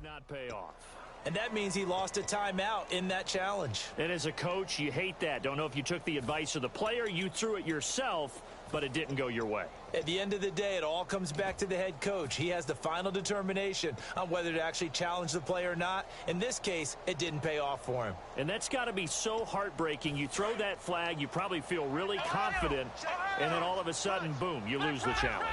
not pay off. And that means he lost a timeout in that challenge. And as a coach, you hate that. Don't know if you took the advice of the player, you threw it yourself, but it didn't go your way. At the end of the day, it all comes back to the head coach. He has the final determination on whether to actually challenge the play or not. In this case, it didn't pay off for him. And that's got to be so heartbreaking. You throw that flag, you probably feel really confident, and then all of a sudden, boom, you lose the challenge.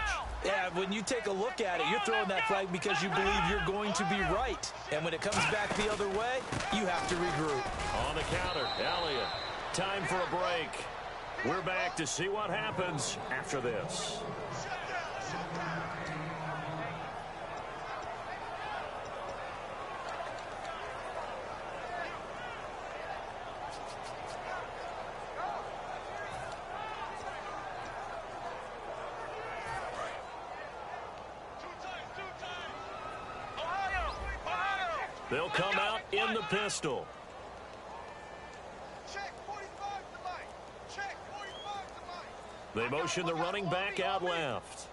Yeah, when you take a look at it, you're throwing that flag because you believe you're going to be right. And when it comes back the other way, you have to regroup. On the counter, Elliott. Time for a break. We're back to see what happens after this. They'll come out in the pistol. They motion the running back out left.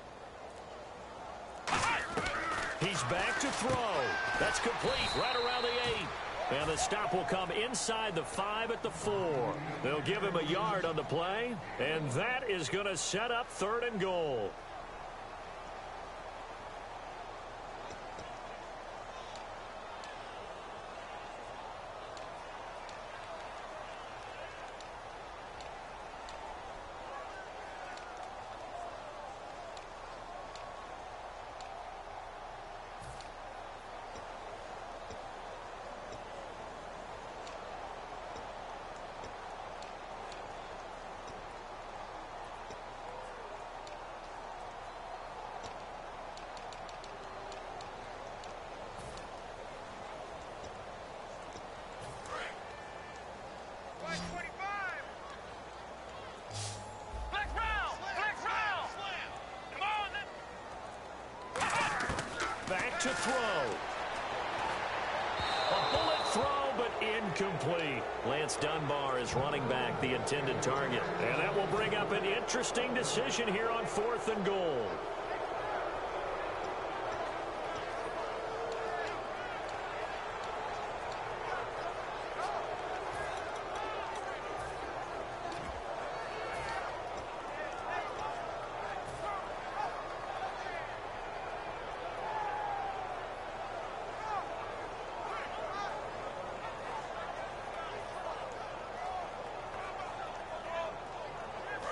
He's back to throw. That's complete right around the 8. And the stop will come inside the 5 at the 4. They'll give him a yard on the play. And that is going to set up 3rd and goal. Back to throw. A bullet throw, but incomplete. Lance Dunbar is running back, the intended target. And that will bring up an interesting decision here on 4th and goal.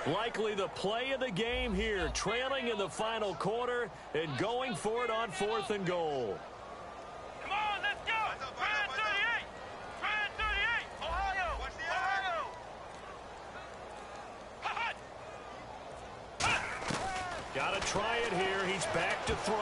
Likely the play of the game here, trailing in the final quarter and going for it on 4th and goal. Come on, let's go! Brand 38! Brand 38! Ohio! Ohio! Gotta try it here. He's back to throw.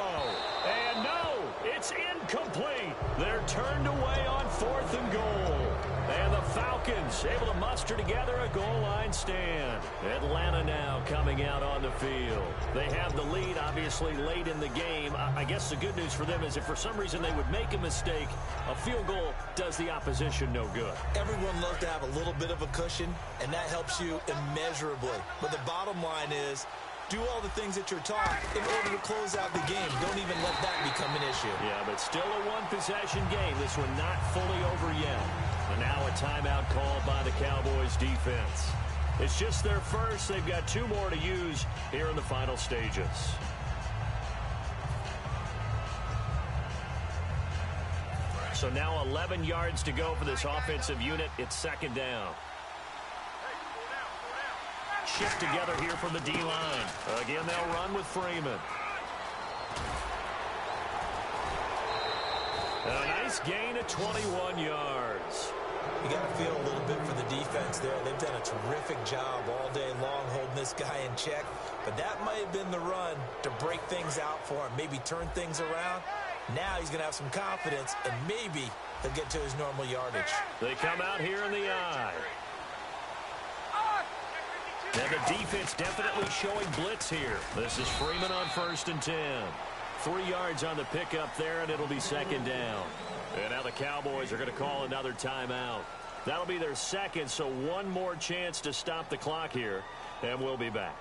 And no, it's incomplete. They're turned away on 4th and goal. And the Falcons able to muster together a goal line stand. Atlanta now coming out on the field. They have the lead, obviously, late in the game. I guess the good news for them is if for some reason they would make a mistake, a field goal does the opposition no good. Everyone loves to have a little bit of a cushion, and that helps you immeasurably. But the bottom line is, do all the things that you're taught in order to close out the game. Don't even let that become an issue. Yeah, but still a one-possession game. This one not fully over yet. And now a timeout called by the Cowboys defense. It's just their first. They've got 2 more to use here in the final stages. So now 11 yards to go for this offensive unit. It's 2nd down. Shift together here from the D-line. Again, they'll run with Freeman. A nice gain of 21 yards. You got to feel a little bit for the defense there. They've done a terrific job all day long holding this guy in check. But that might have been the run to break things out for him, maybe turn things around. Now he's going to have some confidence, and maybe he'll get to his normal yardage. They come out here in the eye. And the defense definitely showing blitz here. This is Freeman on 1st and 10. 3 yards on the pickup there, and it'll be 2nd down. And now the Cowboys are going to call another timeout. That'll be their 2nd, so one more chance to stop the clock here, and we'll be back.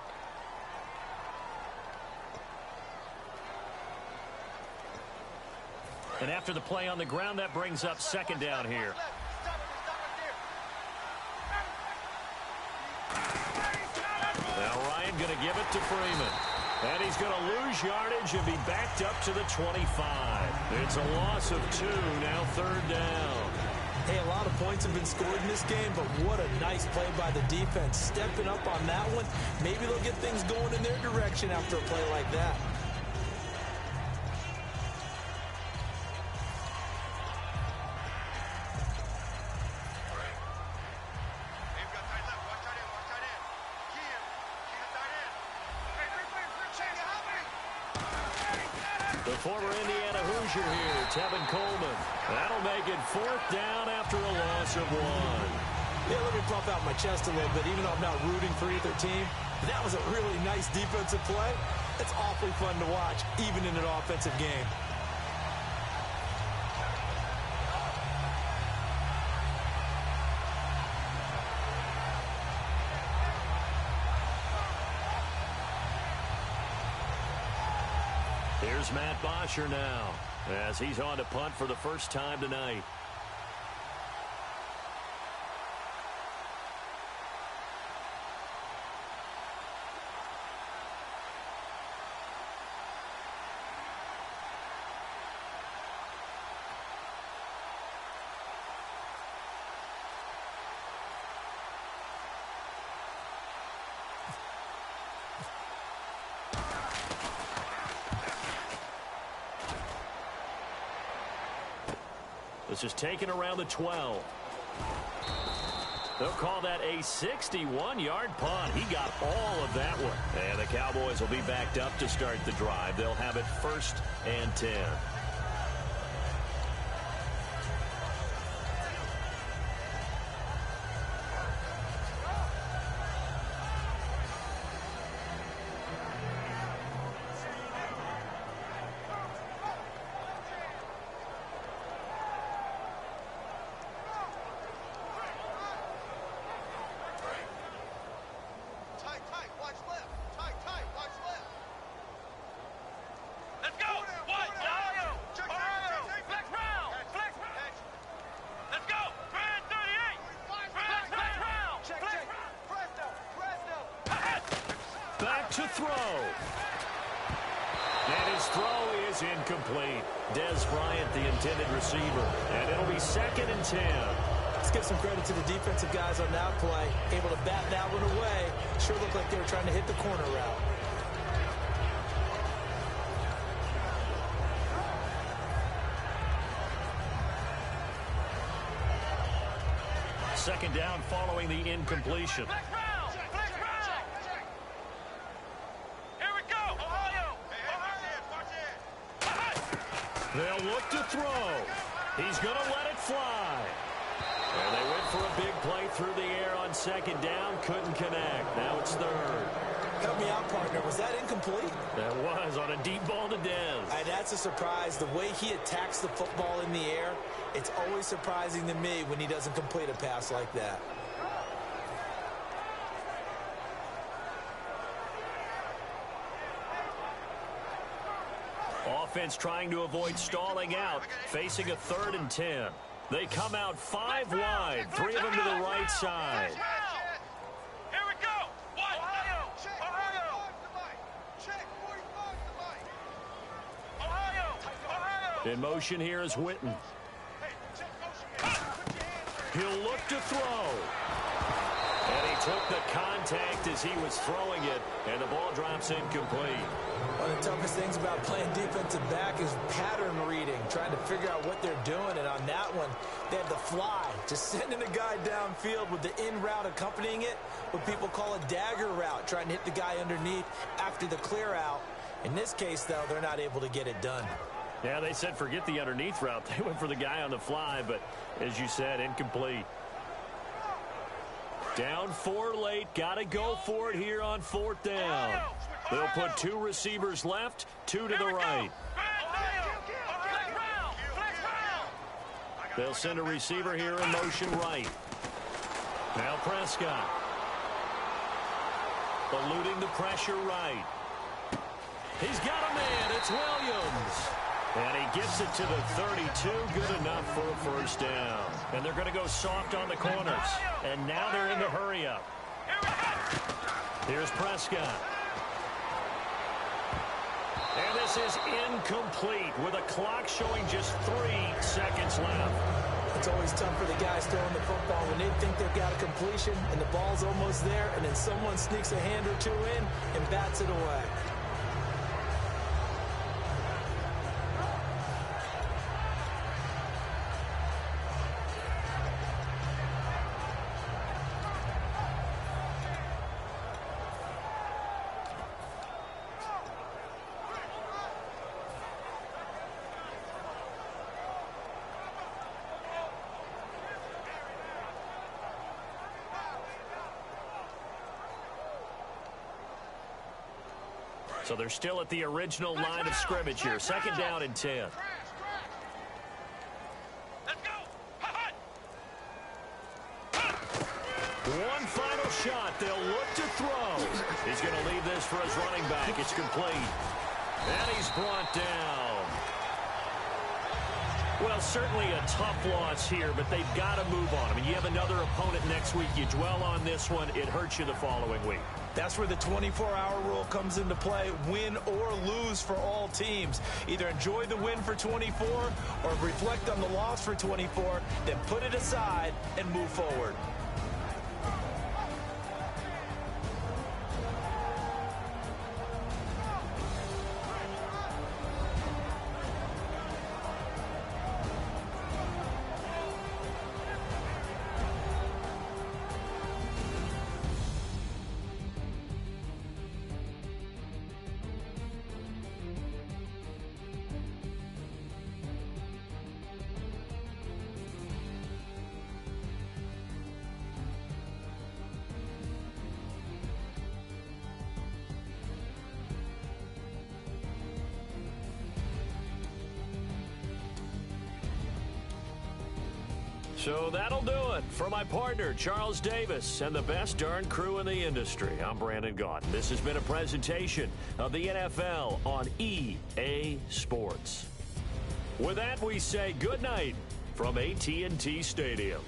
And after the play on the ground, that brings up second down here. Now Ryan going to give it to Freeman. And he's going to lose yardage and be backed up to the 25. It's a loss of 2, now third down. Hey, a lot of points have been scored in this game, but what a nice play by the defense. Stepping up on that one. Maybe they'll get things going in their direction after a play like that. The former Indiana Hoosier here, Tevin Coleman. That'll make it fourth down after a loss of 1. Yeah, let me pump out my chest a little bit, even though I'm not rooting for either team. That was a really nice defensive play. It's awfully fun to watch, even in an offensive game. Here's Matt Bosher now, as he's on to punt for the first time tonight. This is taken around the 12. They'll call that a 61-yard punt. He got all of that one. And the Cowboys will be backed up to start the drive. They'll have it 1st and 10. To throw. And his throw is incomplete. Dez Bryant, the intended receiver. And it'll be 2nd and 10. Let's give some credit to the defensive guys on that play. Able to bat that one away. Sure looked like they were trying to hit the corner route. Second down following the incompletion. They'll look to throw. He's going to let it fly. And they went for a big play through the air on second down. Couldn't connect. Now it's 3rd. Help me out, partner. Was that incomplete? That was on a deep ball to Dez. That's a surprise. The way he attacks the football in the air, it's always surprising to me when he doesn't complete a pass like that. Offense trying to avoid stalling out, facing a 3rd and 10. They come out 5 wide, 3 of them to the right side. Here we go. Ohio. In motion here is Witten. He'll look to throw. And he took the contact as he was throwing it, and the ball drops incomplete. One of the toughest things about playing defensive back is pattern reading, trying to figure out what they're doing. And on that one, they had the fly, just sending a guy downfield with the in route accompanying it, what people call a dagger route, trying to hit the guy underneath after the clear out. In this case, though, they're not able to get it done. Yeah, they said forget the underneath route. They went for the guy on the fly, but as you said, incomplete. Down 4 late. Got to go for it here on 4th down. They'll put 2 receivers left, 2 to the right. They'll send a receiver here in motion right. Now Prescott. Eluding the pressure right. He's got a man. It's Williams. And he gets it to the 32. Good enough for a first down. And they're going to go soft on the corners. And now they're in the hurry-up. Here's Prescott. And this is incomplete with a clock showing just 3 seconds left. It's always tough for the guys throwing the football when they think they've got a completion and the ball's almost there, and then someone sneaks a hand or two in and bats it away. So they're still at the original line of scrimmage here. Second down and 10. Let's go. One final shot. They'll look to throw. He's going to leave this for his running back. It's complete. And he's brought down. Well, certainly a tough loss here, but they've got to move on. I mean, you have another opponent next week. You dwell on this one, it hurts you the following week. That's where the 24-hour rule comes into play, win or lose for all teams. Either enjoy the win for 24 or reflect on the loss for 24, then put it aside and move forward. So that'll do it. For my partner, Charles Davis, and the best darn crew in the industry, I'm Brandon Gaudin. This has been a presentation of the NFL on EA Sports. With that, we say good night from AT&T Stadium.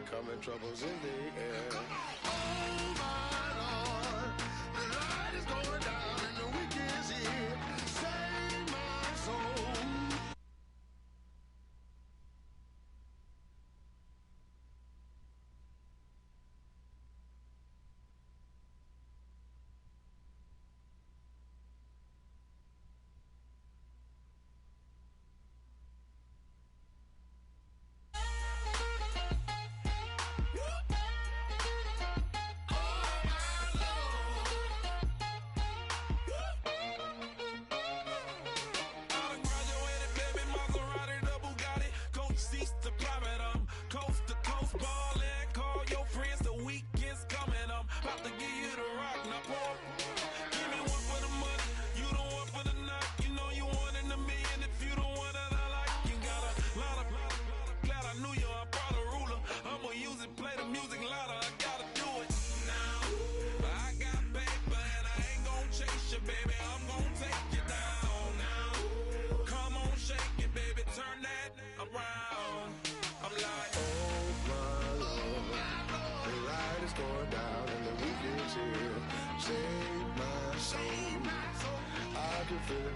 it coming, troubles in the air. Oh my Lord, the light is going down and the weekend's here. Save my soul.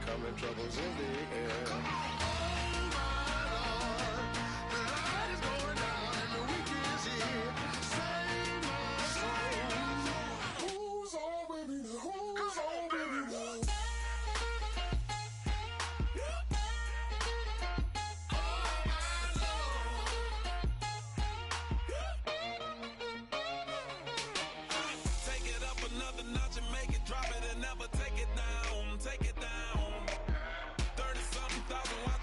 Coming, troubles in the air. Oh my Lord, the light is going down and the weekend's here. Save my soul. Who's on, baby? Who's on, baby? Take it up another notch and make it drop it and never take it down. Take it down. 30-something thousand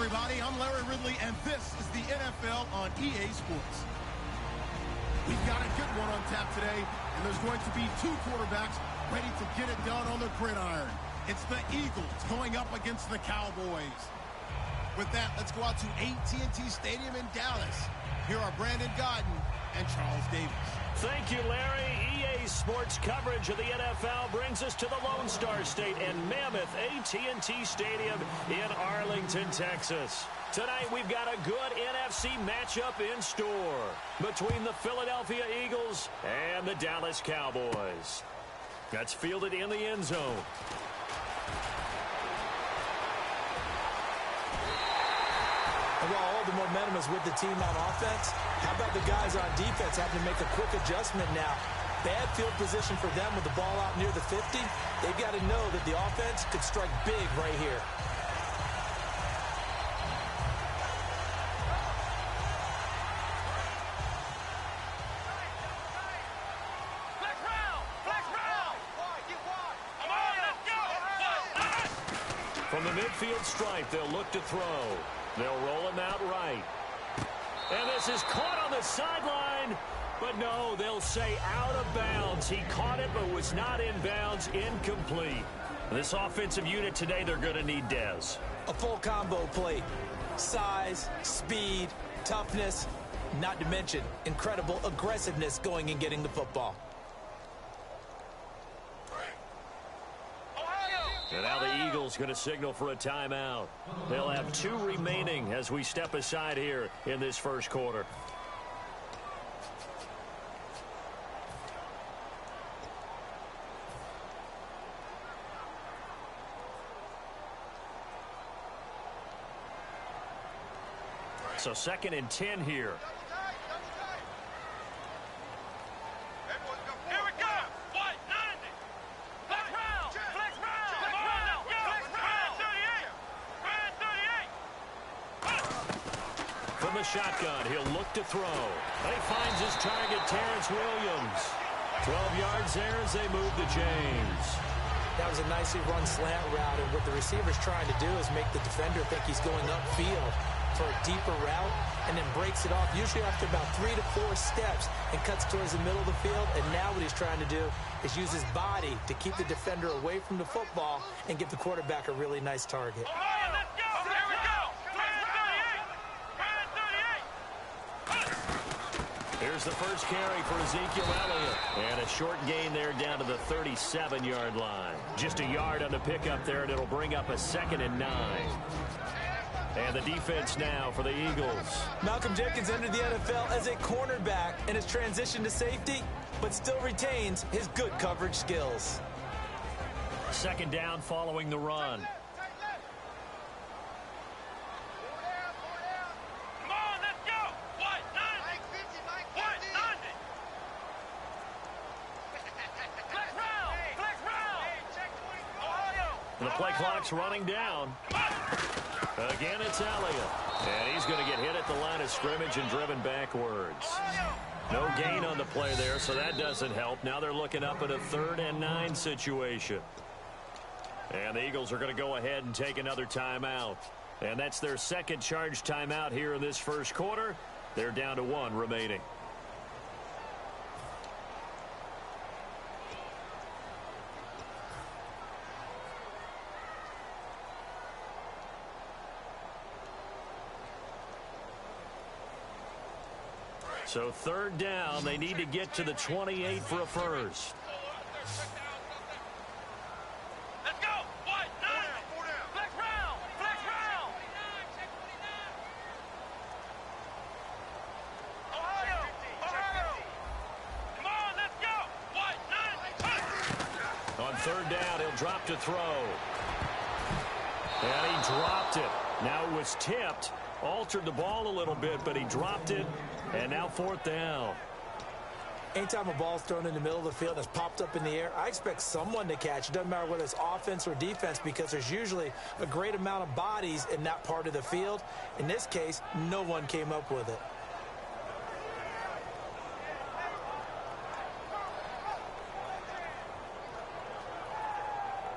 everybody. I'm Larry Ridley, and this is the NFL on EA Sports. We've got a good one on tap today, and there's going to be two quarterbacks ready to get it done on the gridiron. It's the Eagles going up against the Cowboys. With that, let's go out to AT&T Stadium in Dallas. Here are Brandon Gaudin and Charles Davis. Thank you, Larry. EA Sports coverage of the NFL brings us to the Lone Star State and mammoth AT&T Stadium in Arlington, Texas. Tonight, we've got a good NFC matchup in store between the Philadelphia Eagles and the Dallas Cowboys. That's fielded in the end zone. And while all the momentum is with the team on offense, how about the guys on defense having to make a quick adjustment now? Bad field position for them with the ball out near the 50. They've got to know that the offense could strike big right here. From the midfield stripe, they'll look to throw. They'll roll him out right. And this is caught on the sideline. But no, they'll say out of bounds. He caught it, but was not in bounds. Incomplete. This offensive unit today, they're going to need Dez. A full combo plate. Size, speed, toughness, not to mention incredible aggressiveness going and getting the football. And now the Eagles going to signal for a timeout. They'll have 2 remaining as we step aside here in this first quarter. So 2nd and 10 here. From the shotgun, he'll look to throw. And he finds his target, Terrence Williams. 12 yards there as they move to James. That was a nicely run slant route, and what the receiver's trying to do is make the defender think he's going upfield for a deeper route, and then breaks it off, usually after about 3 to 4 steps, and cuts towards the middle of the field. And now what he's trying to do is use his body to keep the defender away from the football and give the quarterback a really nice target. Here's the first carry for Ezekiel Elliott. And a short gain there down to the 37-yard line. Just a yard on the pickup there, and it'll bring up a 2nd and 9. And the defense now for the Eagles. Malcolm Jenkins entered the NFL as a cornerback and has transitioned to safety, but still retains his good coverage skills. 2nd down following the run. The play clock's running down. Again, it's Elliott. And he's going to get hit at the line of scrimmage and driven backwards. No gain on the play there, so that doesn't help. Now they're looking up at a 3rd and 9 situation. And the Eagles are going to go ahead and take another timeout. And that's their 2nd charge timeout here in this first quarter. They're down to 1 remaining. So 3rd down, they need to get to the 28 for a first. Let's go! White, 9! Flex round! Flex round! Ohio! Ohio! Come on, let's go! White, 9! On 3rd down, he'll drop to throw. And he dropped it. Now it was tipped. Altered the ball a little bit, but he dropped it. And now 4th down. Anytime a ball's thrown in the middle of the field and it's popped up in the air, I expect someone to catch. It doesn't matter whether it's offense or defense, because there's usually a great amount of bodies in that part of the field. In this case, no one came up with it.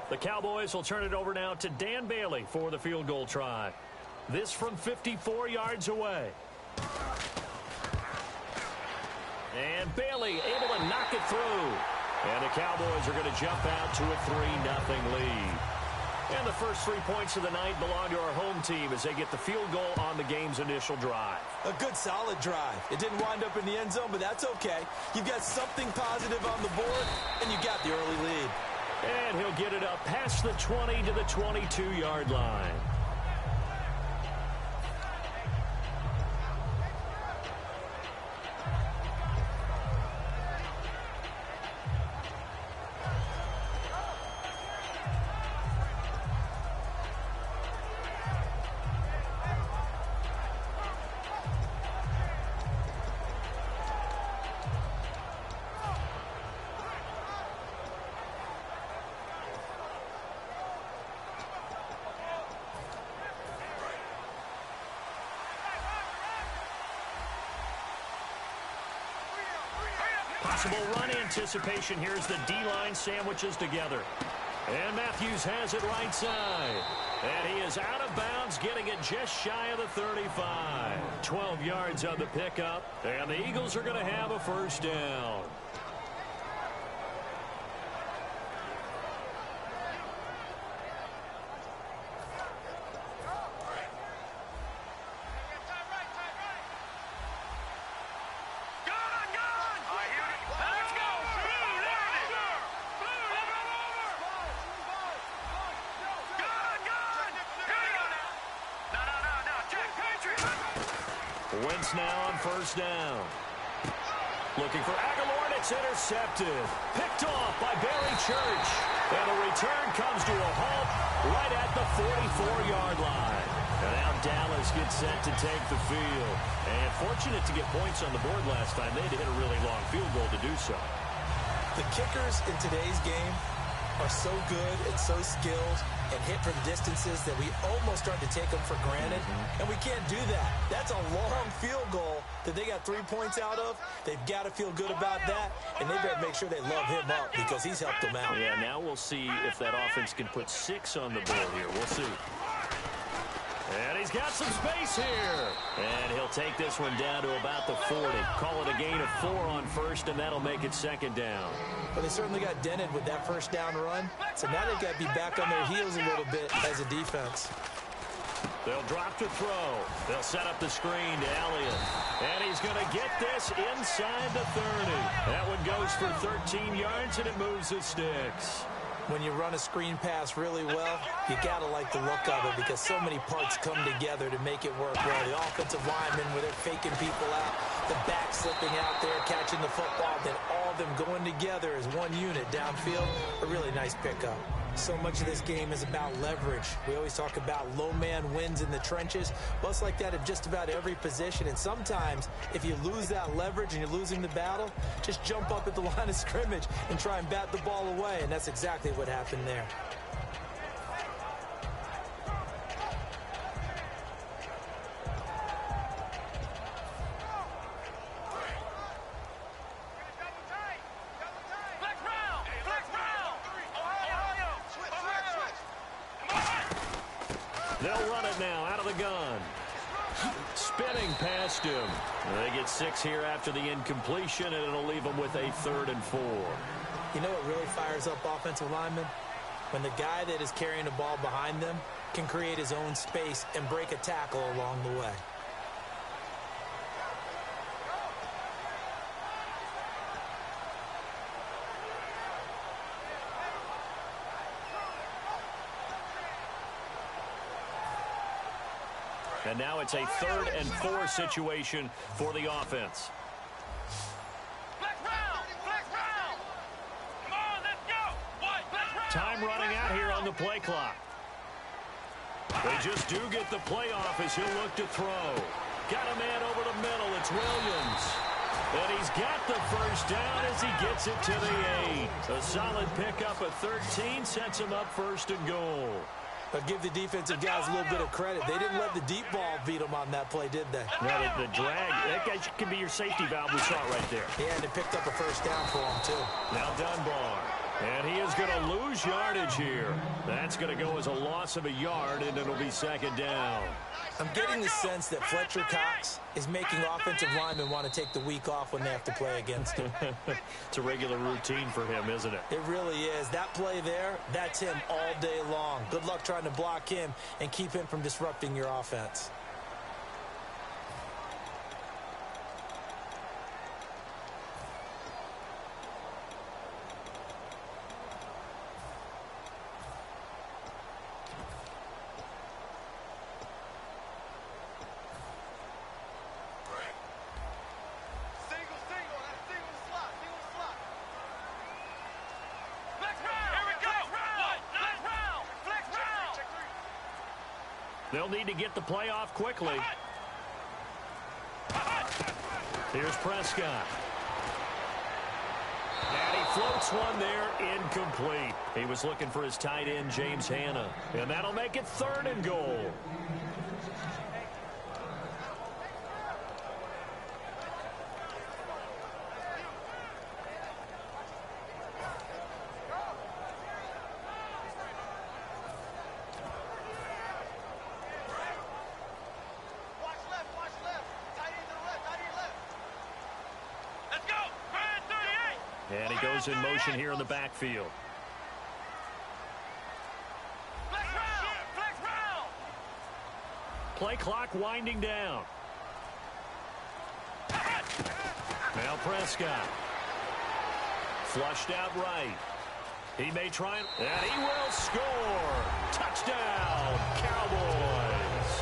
The Cowboys will turn it over now to Dan Bailey for the field goal try. This from 54 yards away. And Bailey able to knock it through. And the Cowboys are going to jump out to a 3-0 lead. And the first 3 points of the night belong to our home team as they get the field goal on the game's initial drive. A good, solid drive. It didn't wind up in the end zone, but that's okay. You've got something positive on the board, and you got the early lead. And he'll get it up past the 20 to the 22-yard line. Possible run anticipation. Here's the D-line sandwiches together. And Matthews has it right side. And he is out of bounds, getting it just shy of the 35. 12 yards on the pickup. And the Eagles are going to have a first down. Wentz now on first down. Looking for Aguilar, and it's intercepted. Picked off by Barry Church. And the return comes to a halt right at the 44-yard line. And now Dallas gets set to take the field. And fortunate to get points on the board last time. They had to hit a really long field goal to do so. The kickers in today's game are so good and so skilled and hit from distances that we almost start to take them for granted, and we can't do that. That's a long field goal that they got 3 points out of. They've got to feel good about that, and they better make sure they love him up because he's helped them out. Yeah, now we'll see if that offense can put 6 on the board here. We'll see. And he's got some space here. And he'll take this one down to about the 40. Call it a gain of 4 on first, and that'll make it second down. Well, they certainly got dented with that first down run. So now they've got to be back on their heels a little bit as a defense. They'll drop to throw. They'll set up the screen to Elliott. And he's going to get this inside the 30. That one goes for 13 yards, and it moves the sticks. When you run a screen pass really well, you got to like the look of it because so many parts come together to make it work well. The offensive linemen, where they're faking people out, the back slipping out there, catching the football, then all of them going together as one unit downfield. A really nice pickup. So much of this game is about leverage. We always talk about low man wins in the trenches. Well, it's like that in just about every position. And sometimes, if you lose that leverage and you're losing the battle, just jump up at the line of scrimmage and try and bat the ball away. And that's exactly what happened there. They'll run it now out of the gun. Spinning past him. They get 6 here after the incompletion, and it'll leave them with a 3rd and 4. You know what really fires up offensive linemen? When the guy that is carrying the ball behind them can create his own space and break a tackle along the way. And now it's a 3rd and 4 situation for the offense. Come on, let's go. Time running out here on the play clock. They just do get the play off as he'll look to throw. Got a man over the middle. It's Williams. And he's got the first down as he gets it to the 8. A solid pickup of 13 sets him up 1st and goal. But give the defensive guys a little bit of credit. They didn't let the deep ball beat them on that play, did they? No, the drag, that guy can be your safety valve. We saw it right there. Yeah, and they picked up a first down for him, too. Now Dunbar. And he is going to lose yardage here. That's going to go as a loss of a yard, and it'll be second down. I'm getting the sense that Fletcher Cox is making offensive linemen want to take the week off when they have to play against him. It's a regular routine for him, isn't it? It really is. That play there, that's him all day long. Good luck trying to block him and keep him from disrupting your offense. They'll need to get the play off quickly. Here's Prescott. And he floats one there, incomplete. He was looking for his tight end, James Hanna. And that'll make it 3rd and goal. And he goes in motion here in the backfield. Play clock winding down. Now Prescott. Flushed out right. He may try and he will score. Touchdown, Cowboys.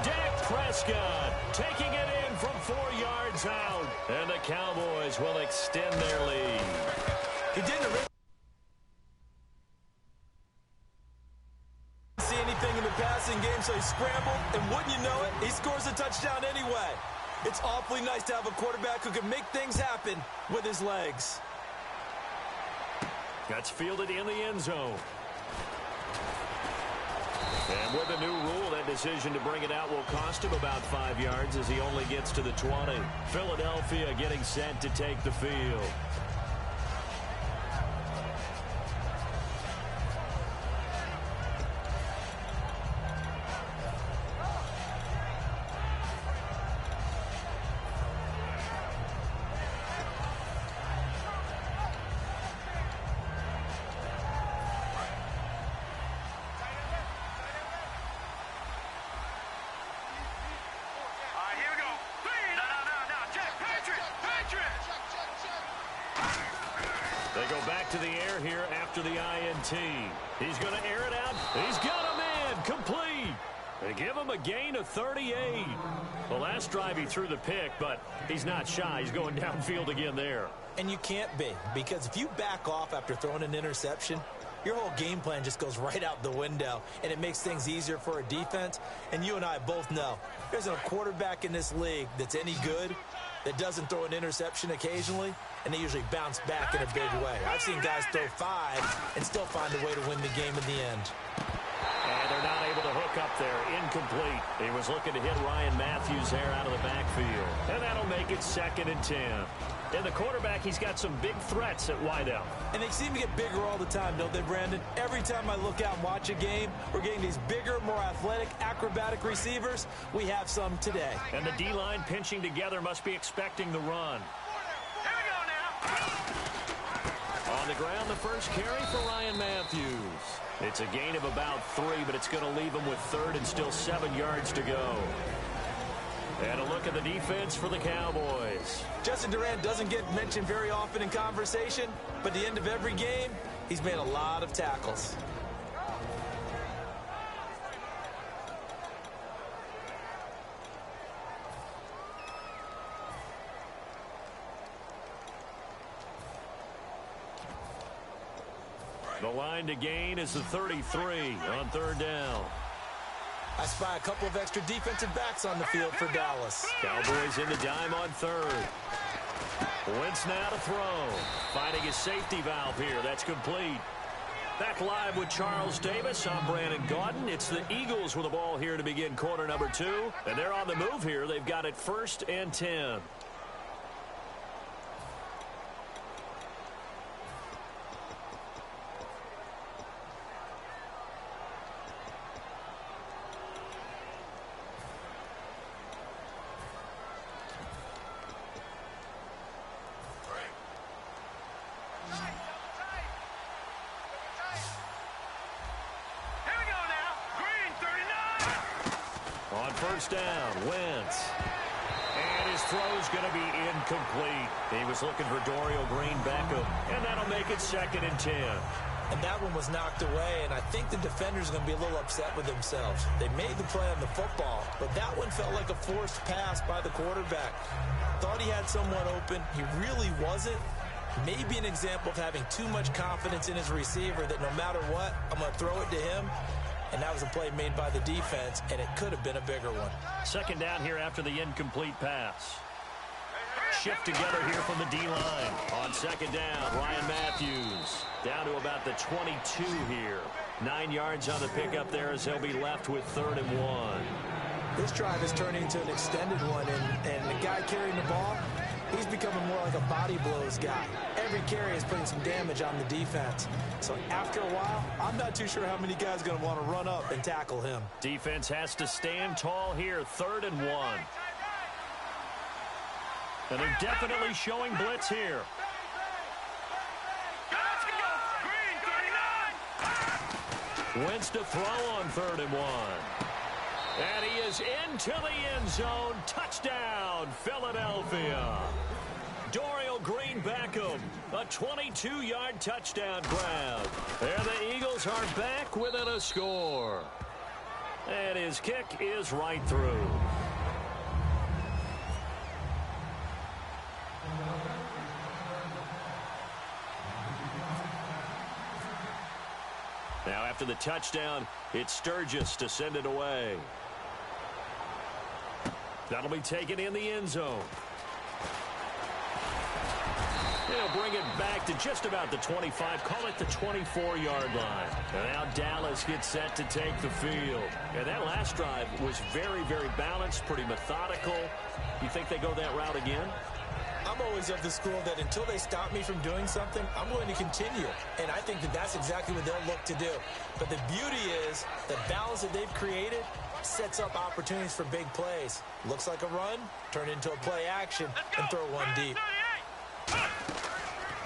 Dak Prescott taking it in from 4 yards out. And the Cowboys will extend their lead. He didn't see anything in the passing game, so he scrambled, and wouldn't you know it, he scores a touchdown anyway. It's awfully nice to have a quarterback who can make things happen with his legs. That's fielded in the end zone. And with the new rule, that decision to bring it out will cost him about 5 yards as he only gets to the 20. Philadelphia getting set to take the field. They go back to the air here after the INT. He's going to air it out. He's got him in. Complete. They give him a gain of 38. The last drive he threw the pick, but he's not shy. He's going downfield again there. And you can't be, because if you back off after throwing an interception, your whole game plan just goes right out the window, and it makes things easier for a defense. And you and I both know there's a quarterback in this league that's any good that doesn't throw an interception occasionally, and they usually bounce back in a big way. I've seen guys throw 5 and still find a way to win the game in the end. And they're not able to hook up there. Incomplete. He was looking to hit Ryan Matthews there out of the backfield. And that'll make it 2nd and 10. And the quarterback, he's got some big threats at wideout. And they seem to get bigger all the time, don't they, Brandon? Every time I look out and watch a game, we're getting these bigger, more athletic, acrobatic receivers. We have some today. And the D-line pinching together must be expecting the run. Here we go now. On the ground, the first carry for Ryan Matthews. It's a gain of about 3, but it's going to leave him with 3rd and still 7 yards to go. And a look at the defense for the Cowboys. Justin Durant doesn't get mentioned very often in conversation, but at the end of every game, he's made a lot of tackles. The line to gain is the 33 on 3rd down. I spy a couple of extra defensive backs on the field for Dallas. Cowboys in the dime on 3rd. Wentz now to throw. Finding his safety valve here. That's complete. Back live with Charles Davis. I'm Brandon Gaudin. It's the Eagles with the ball here to begin quarter number 2. And they're on the move here. They've got it 1st and 10. first down. Wentz. And his throw's going to be incomplete. He was looking for Dorial Green-Beckham, and that'll make it 2nd and 10. And that one was knocked away, and I think the defenders are going to be a little upset with themselves. They made the play on the football, but that one felt like a forced pass by the quarterback. Thought he had someone open. He really wasn't. Maybe an example of having too much confidence in his receiver that no matter what, I'm going to throw it to him. And that was a play made by the defense, and it could have been a bigger one. 2nd down here after the incomplete pass. Shift together here from the D-line. On 2nd down, Ryan Matthews down to about the 22 here. 9 yards on the pickup there as he'll be left with 3rd and 1. This drive is turning into an extended one, and the guy carrying the ball, he's becoming more like a body blows guy. Every carry is putting some damage on the defense. So after a while, I'm not too sure how many guys are going to want to run up and tackle him. Defense has to stand tall here, 3rd and 1. And they're definitely showing blitz here. Wentz to throw on 3rd and 1. And he is into the end zone. Touchdown, Philadelphia. Dorial Green-Beckham, a 22-yard touchdown grab. There the Eagles are back within a score. And his kick is right through. Now after the touchdown, it's Sturgis to send it away. That'll be taken in the end zone. They'll bring it back to just about the 25, call it the 24-yard line. And now Dallas gets set to take the field. And that last drive was very, very balanced, pretty methodical. You think they go that route again? I'm always of the school that until they stop me from doing something, I'm going to continue. And I think that that's exactly what they'll look to do. But the beauty is the balance that they've created sets up opportunities for big plays. Looks like a run, turn into a play action, and throw one deep.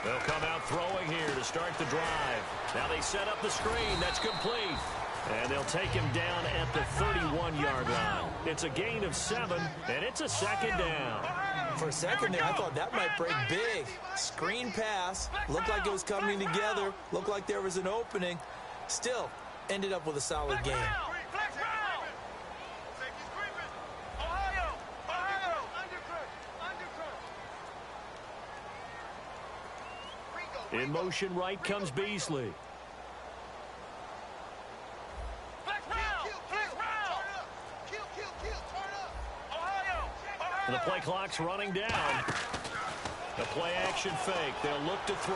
They'll come out throwing here to start the drive. Now they set up the screen. That's complete. And they'll take him down at the 31-yard line. It's a gain of 7, and it's a 2nd down. For a second there, I thought that might break big. Screen pass. Looked like it was coming together. Looked like there was an opening. Still, ended up with a solid game. In motion right comes Beasley. The play clock's running down. The play action fake. They'll look to throw.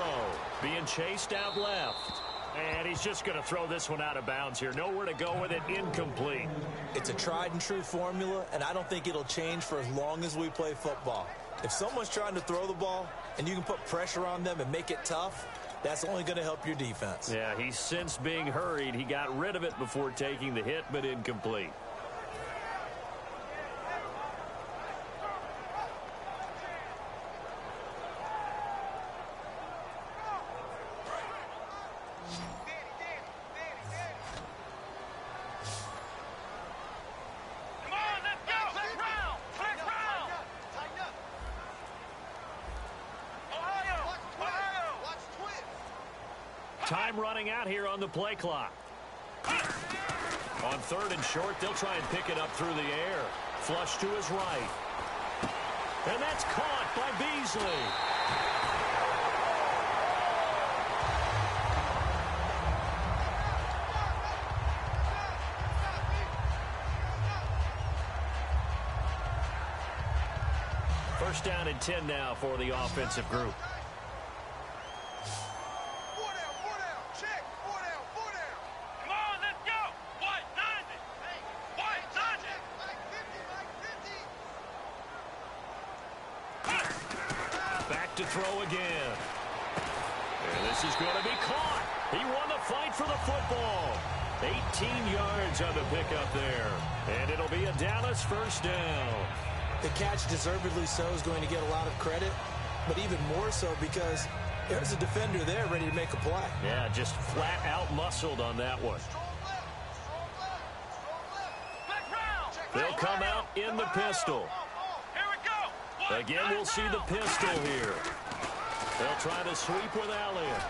Being chased out left. And he's just going to throw this one out of bounds here. Nowhere to go with it. Incomplete. It's a tried and true formula, and I don't think it'll change for as long as we play football. If someone's trying to throw the ball and you can put pressure on them and make it tough, that's only going to help your defense. Yeah, he's since being hurried. He got rid of it before taking the hit, but incomplete. Time running out here on the play clock. On 3rd and short, they'll try and pick it up through the air. Flush to his right. And that's caught by Beasley. First down and 10 now for the offensive group. To throw again. And this is going to be caught. He won the fight for the football. 18 yards on the pickup there. And it'll be a Dallas first down. The catch, deservedly so, is going to get a lot of credit, but even more so because there's a defender there ready to make a play. Yeah, just flat out muscled on that one. They'll come out in the pistol. Here we go. Again, we'll see the pistol here. They'll try to sweep with Elliott.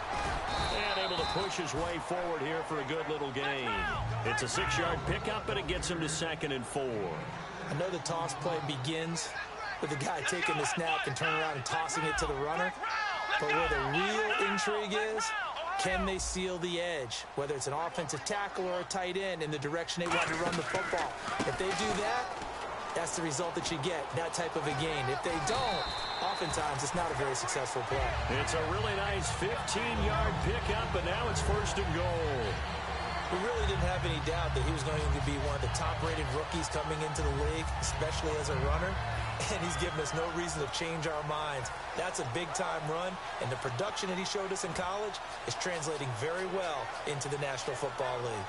And able to push his way forward here for a good little gain. It's a 6-yard pickup, but it gets him to 2nd and 4. I know the toss play begins with the guy taking the snap and turning around and tossing it to the runner. But where the real intrigue is, can they seal the edge? Whether it's an offensive tackle or a tight end in the direction they want to run the football. If they do that, that's the result that you get, that type of a gain. If they don't, oftentimes it's not a very successful play. It's a really nice 15-yard pickup, but now it's 1st and goal. We really didn't have any doubt that he was going to be one of the top-rated rookies coming into the league, especially as a runner. And he's given us no reason to change our minds. That's a big-time run, and the production that he showed us in college is translating very well into the National Football League.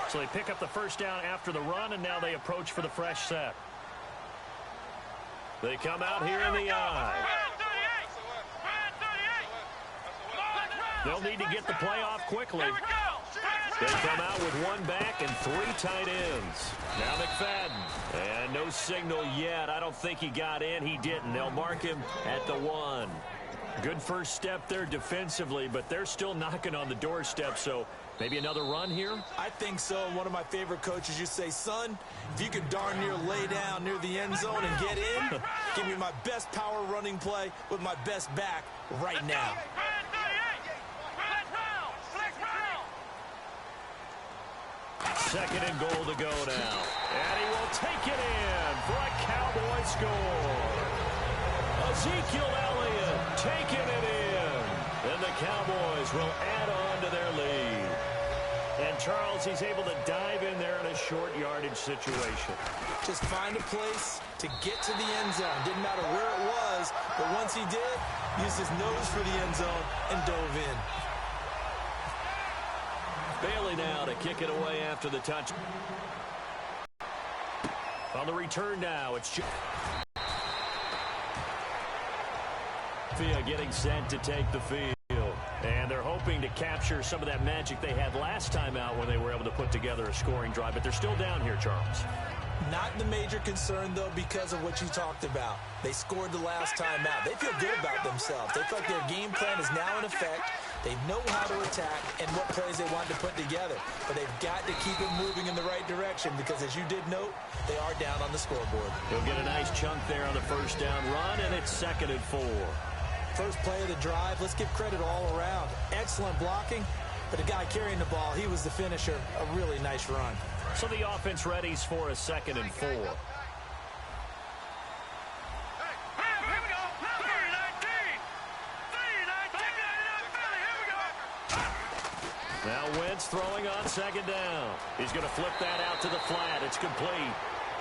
So they pick up the first down after the run, and now they approach for the fresh set. They come out here in the eye. They'll need to get the play off quickly. They come out with 1 back and 3 tight ends. Now McFadden. And no signal yet. I don't think he got in. He didn't. They'll mark him at the 1. Good first step there defensively, but they're still knocking on the doorstep, so maybe another run here? I think so. One of my favorite coaches used to say, son, if you could darn near lay down near the end zone and get in, give me my best power running play with my best back right now. 2nd and goal to go now. And he will take it in for a Cowboy score. Ezekiel Elliott taking it in. And the Cowboys will add on to their lead. And Charles, he's able to dive in there in a short yardage situation. Just find a place to get to the end zone. Didn't matter where it was, but once he did, used his nose for the end zone and dove in. Bailey now to kick it away after the touch. On the return now, it's Fia getting set to take the field. And they're hoping to capture some of that magic they had last time out when they were able to put together a scoring drive. But they're still down here, Charles. Not the major concern, though, because of what you talked about. They scored the last time out. They feel good about themselves. They feel like their game plan is now in effect. They know how to attack and what plays they want to put together. But they've got to keep it moving in the right direction because, as you did note, they are down on the scoreboard. He'll get a nice chunk there on the first down run, and it's 2nd and 4. First play of the drive, let's give credit all around. Excellent blocking, but the guy carrying the ball, he was the finisher. A really nice run. So the offense readies for a 2nd and 4. Now Wentz throwing on 2nd down. He's going to flip that out to the flat. It's complete.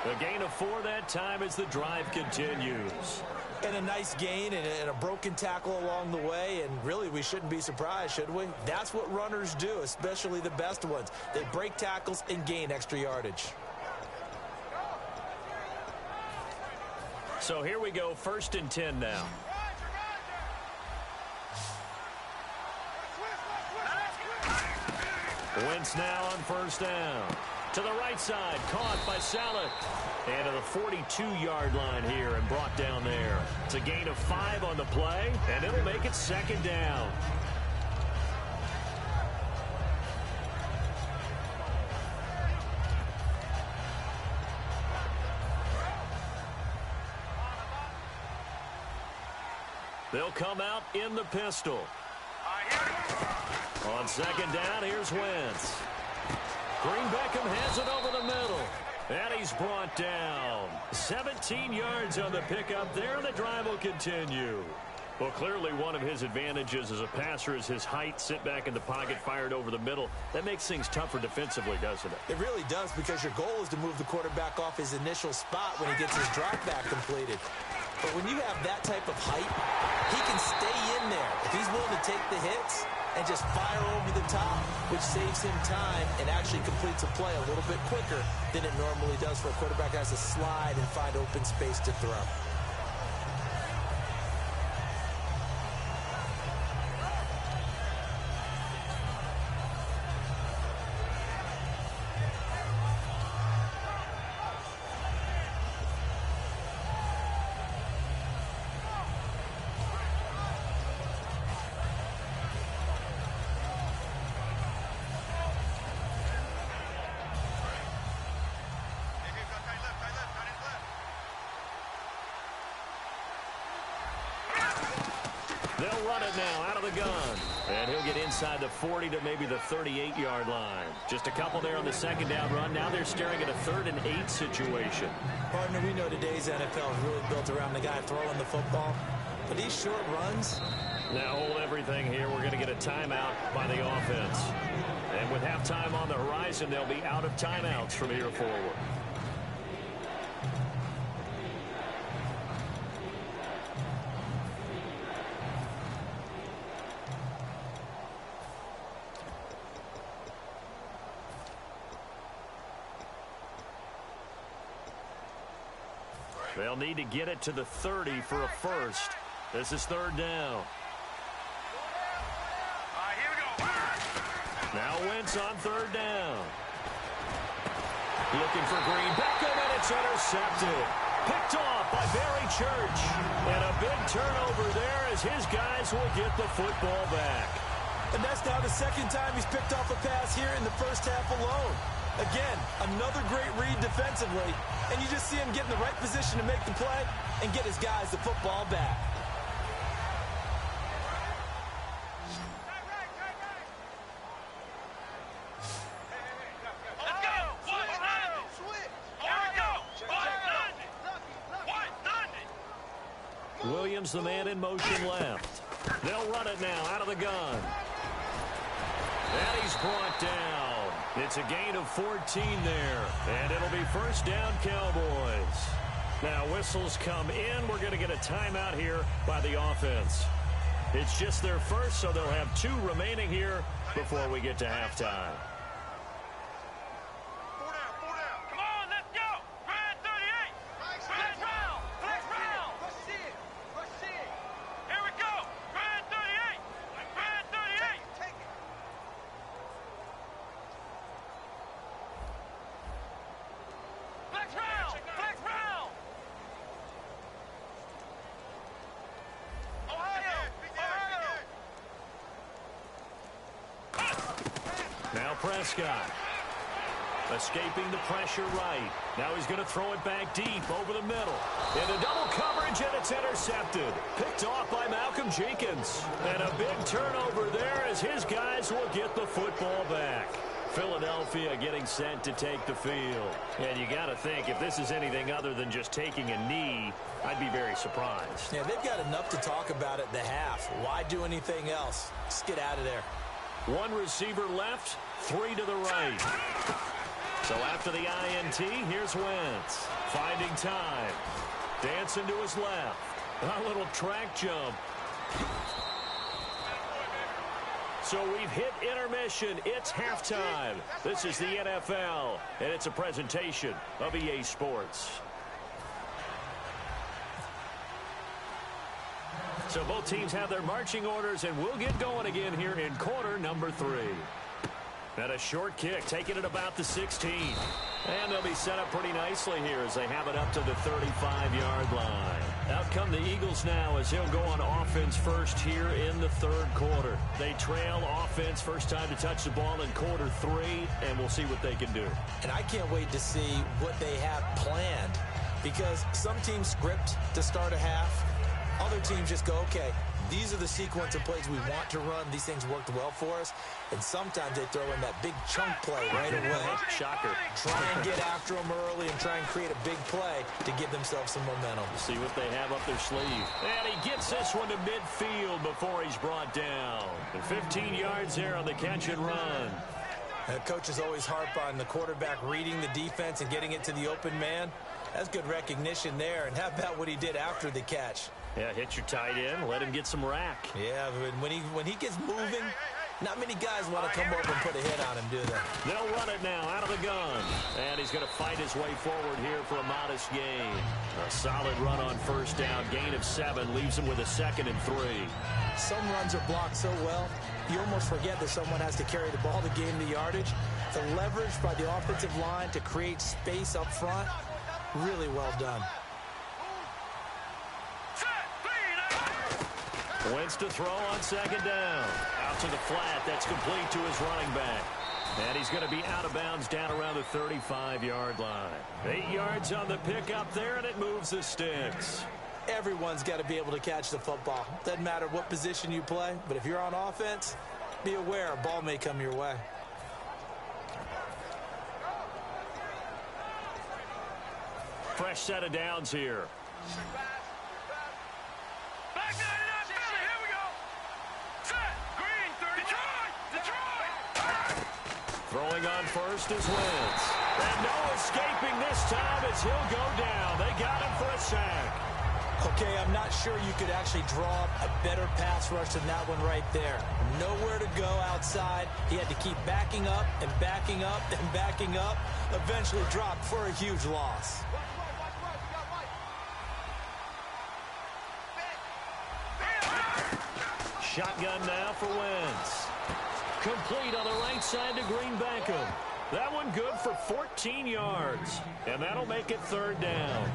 A gain of 4 that time as the drive continues. And a nice gain and a broken tackle along the way, and really we shouldn't be surprised, should we? That's what runners do, especially the best ones. They break tackles and gain extra yardage. So here we go, 1st and 10 now. Wentz now on 1st down. To the right side, caught by Saleh. And to the 42-yard line here and brought down there. It's a gain of 5 on the play, and it'll make it 2nd down. They'll come out in the pistol. On 2nd down, here's Wentz. Green Beckham has it over the middle. And he's brought down. 17 yards on the pickup there, and the drive will continue. Well, clearly one of his advantages as a passer is his height. Sit back in the pocket, fired over the middle. That makes things tougher defensively, doesn't it? It really does, because your goal is to move the quarterback off his initial spot when he gets his drop back completed. But when you have that type of height, he can stay in there. If he's willing to take the hits and just fire over the top, which saves him time and actually completes a play a little bit quicker than it normally does for a quarterback that has to slide and find open space to throw. They'll run it now out of the gun. And he'll get inside the 40 to maybe the 38-yard line. Just a couple there on the second down run. Now they're staring at a 3rd and 8 situation. Partner, we know today's NFL is really built around the guy throwing the football. But these short runs. Now hold everything here. We're going to get a timeout by the offense. And with halftime on the horizon, they'll be out of timeouts from here forward. They'll need to get it to the 30 for a first. This is 3rd down. Here we go. Now Wentz on 3rd down. Looking for Green. Beckham, and it's intercepted. Picked off by Barry Church. And a big turnover there as his guys will get the football back. And that's now the 2nd time he's picked off a pass here in the first half alone. Again, another great read defensively. And you just see him get in the right position to make the play and get his guys the football back. Let's go. What's landing? Here we go. What's landing? What's landing? Williams, the man in motion left. They'll run it now out of the gun. And he's brought down. It's a gain of 14 there. And it'll be 1st down, Cowboys. Now whistles come in. We're going to get a timeout here by the offense. It's just their first, so they'll have 2 remaining here before we get to halftime. 4 down. Come on, let's go. Brand 38. Flex round. Flex round. Here we go. Brand 38. Brand 38. Flex round. Flex round. Ohio. Now Prescott. Escaping the pressure right. Now he's going to throw it back deep over the middle. Into double coverage, and it's intercepted. Picked off by Malcolm Jenkins. And a big turnover there as his guys will get the football back. Philadelphia getting sent to take the field. And you got to think, if this is anything other than just taking a knee, I'd be very surprised. Yeah, they've got enough to talk about at the half. Why do anything else? Just get out of there. 1 receiver left, 3 to the right. So after the INT, here's Wentz. Finding time. Dancing to his left. A little track jump. So we've hit intermission. It's halftime. This is the NFL, and it's a presentation of EA Sports. So both teams have their marching orders, and we'll get going again here in quarter number 3. And a short kick, taking it about the 16. And they'll be set up pretty nicely here as they have it up to the 35-yard line. Out come the Eagles now as he'll go on offense first here in the 3rd quarter. They trail offense, first time to touch the ball in quarter 3, and we'll see what they can do. And I can't wait to see what they have planned, because some teams script to start a half. Other teams just go, okay, these are the sequence of plays we want to run. These things worked well for us. And sometimes they throw in that big chunk play right away. Shocker. Try and get after them early and try and create a big play to give themselves some momentum. See what they have up their sleeve. And he gets this one to midfield before he's brought down. And 15 yards there on the catch and run. And coaches always harp on the quarterback reading the defense and getting it to the open man. That's good recognition there. And how about what he did after the catch? Yeah, hit your tight end, let him get some rack. Yeah, when he gets moving, not many guys want to come over and put a hit on him, do they? They'll run it now out of the gun. And he's going to fight his way forward here for a modest gain. A solid run on first down. Gain of 7 leaves him with a 2nd and 3. Some runs are blocked so well, you almost forget that someone has to carry the ball to gain the yardage. The leverage by the offensive line to create space up front, really well done. Wentz to throw on 2nd down. Out to the flat. That's complete to his running back. And he's going to be out of bounds down around the 35-yard line. 8 yards on the pickup there, and it moves the sticks. everyone's got to be able to catch the football. Doesn't matter what position you play, but if you're on offense, be aware a ball may come your way. Fresh set of downs here. Back to the left, here we go. Set, green, 30. Detroit! Throwing on first is Wentz. And no escaping this time as he'll go down. They got him for a sack. Okay, I'm not sure you could actually draw up a better pass rush than that one right there. Nowhere to go outside. He had to keep backing up and backing up and backing up. Eventually dropped for a huge loss. Shotgun now for Wentz. Complete on the right side to Green Beckham. That one good for 14 yards. And that'll make it third down.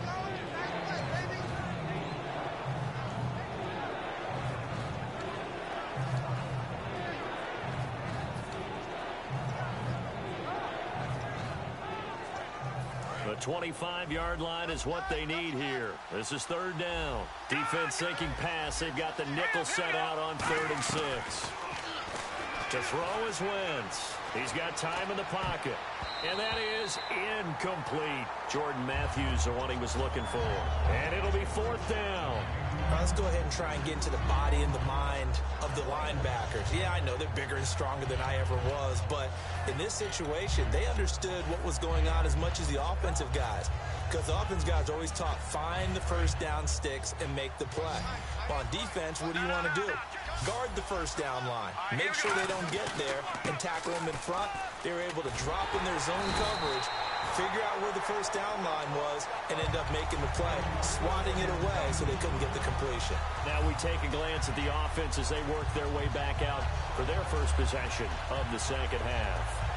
The 25-yard line is what they need here. This is third down. Defense thinking pass. They've got the nickel set out on 3rd and 6. To throw is Wentz. He's got time in the pocket. And that is incomplete. Jordan Matthews, the one he was looking for. And it'll be 4th down. Let's go ahead and try and get into the body and the mind of the linebackers. Yeah, I know they're bigger and stronger than I ever was, but in this situation, they understood what was going on as much as the offensive guys. Because the offensive guys always taught, find the first down sticks and make the play. Well, on defense, what do you want to do? Guard the first down line. Make sure they don't get there and tackle them in front. They were able to drop in their zone coverage, figure out where the first down line was, and end up making the play, swatting it away so they couldn't get the completion. Now we take a glance at the offense as they work their way back out for their first possession of the second half.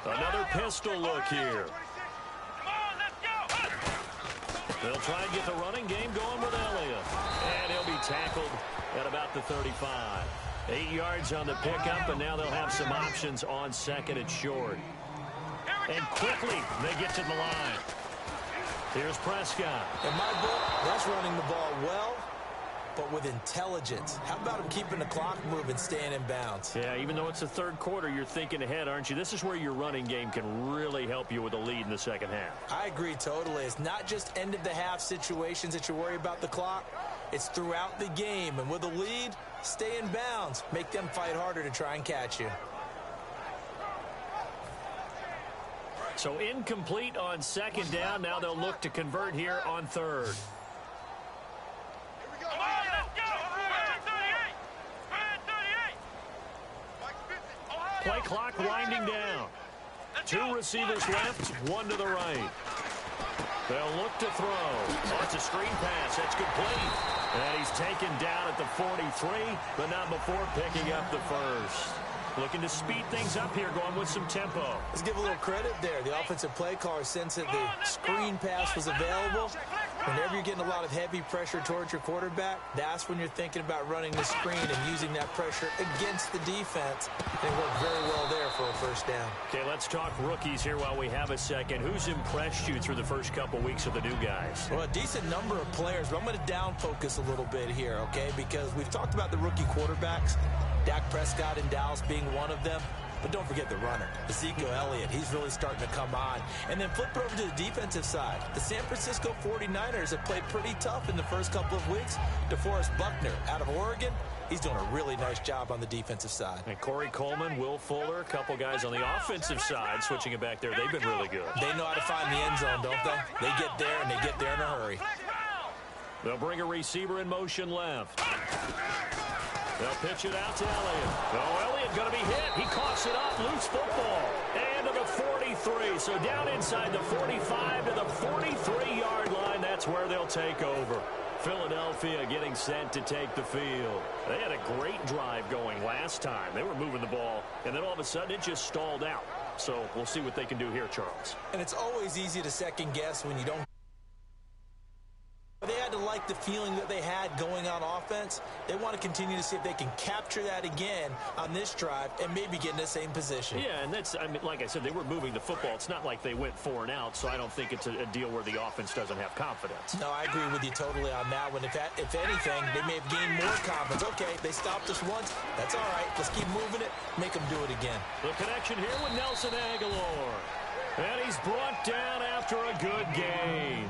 Another pistol look here. They'll try and get the running game going with Elliott. And he'll be tackled at about the 35. 8 yards on the pickup, and now they'll have some options on 2nd and short. And quickly, they get to the line. Here's Prescott. In my book, that's running the ball well, but with intelligence. How about him keeping the clock moving, staying in bounds? Yeah, even though it's the third quarter, you're thinking ahead, aren't you? This is where your running game can really help you with a lead in the second half. I agree totally. It's not just end-of-the-half situations that you worry about the clock. It's throughout the game. And with a lead, stay in bounds. Make them fight harder to try and catch you. So incomplete on 2nd down. Now they'll look to convert here on 3rd. Play clock winding down. 2 receivers left, 1 to the right. They'll look to throw. Oh, it's a screen pass. That's complete. And he's taken down at the 43, but not before picking up the first. Looking to speed things up here, going with some tempo. Let's give a little credit there. The offensive play caller sensed that the screen pass was available. Whenever you're getting a lot of heavy pressure towards your quarterback, that's when you're thinking about running the screen and using that pressure against the defense. They worked very well there for a first down. Okay, let's talk rookies here while we have a second. Who's impressed you through the first couple weeks of the new guys? Well, a decent number of players, but I'm going to down focus a little bit here, okay? Because we've talked about the rookie quarterbacks, Dak Prescott in Dallas being one of them. But don't forget the runner, Ezekiel Elliott. He's really starting to come on. And then flip it over to the defensive side. The San Francisco 49ers have played pretty tough in the first couple of weeks. DeForest Buckner out of Oregon, he's doing a really nice job on the defensive side. And Corey Coleman, Will Fuller, a couple guys on the offensive side, switching it back there. They've been really good. They know how to find the end zone, don't they? They get there, and they get there in a hurry. They'll bring a receiver in motion left. They'll pitch it out to Elliott. Oh, Elliott going to be hit. He coughs it up. Loose football. And to the 43. So down inside the 45 to the 43-yard line. That's where they'll take over. Philadelphia getting set to take the field. They had a great drive going last time. They were moving the ball, and then all of a sudden it just stalled out. So we'll see what they can do here, Charles. And it's always easy to second guess when you don't. They had to like the feeling that they had going on offense. They want to continue to see if they can capture that again on this drive and maybe get in the same position. Yeah, and that's, I mean, like I said, they were moving the football. It's not like they went 4 and out, so I don't think it's a deal where the offense doesn't have confidence. No, I agree with you totally on that one. If anything, they may have gained more confidence. Okay, they stopped us once. That's all right. Let's keep moving it. Make them do it again. The connection here with Nelson Aguilar. And he's brought down after a good gain.